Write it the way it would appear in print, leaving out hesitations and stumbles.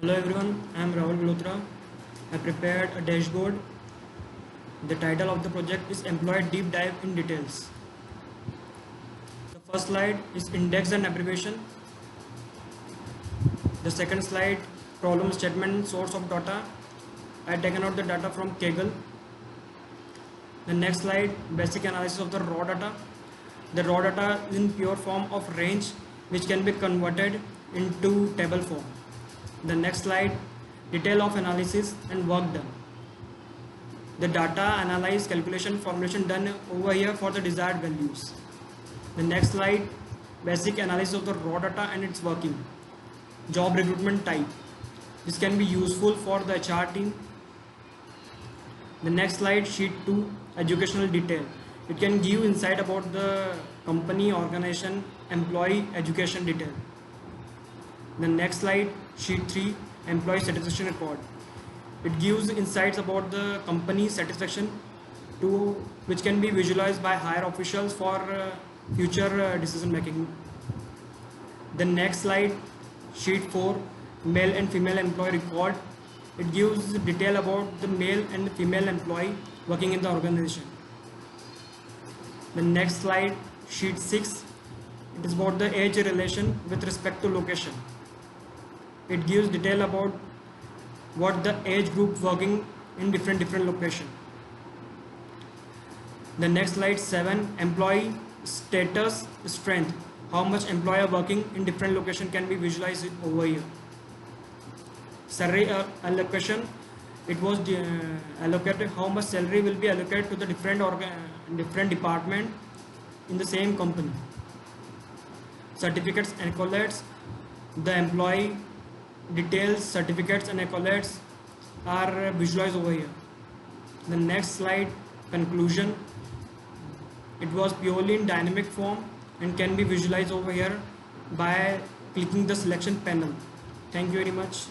Hello everyone, I am Rahul Galotra. I prepared a dashboard. The title of the project is Employee Deep Dive in Details. The first slide is index and abbreviation. The second slide, problem statement, source of data. I have taken out the data from Kaggle. The next slide, basic analysis of the raw data. The raw data is in pure form of range which can be converted into table form. The next slide, detail of analysis and work done. The data analyze, calculation, formulation done over here for the desired values. The next slide, basic analysis of the raw data and its working. Job recruitment type. This can be useful for the HR team. The next slide, sheet 2, educational detail. It can give insight about the company, organization, employee education detail. The next slide, sheet 3, employee satisfaction report. It gives insights about the company's satisfaction which can be visualized by higher officials for future decision making. The next slide, sheet 4, male and female employee record. It gives detail about the male and female employee working in the organization. The next slide, sheet 6, it is about the age relation with respect to location. It gives detail about what the age group working in different location. The next slide, 7, employee status strength. How much employee working in different location can be visualized over here. Salary allocation. It was allocated how much salary will be allocated to the different department in the same company. Certificates and accolades. The employee details, certificates and accolades are visualized over here. The next slide, conclusion. It was purely in dynamic form and can be visualized over here by clicking the selection panel. Thank you very much.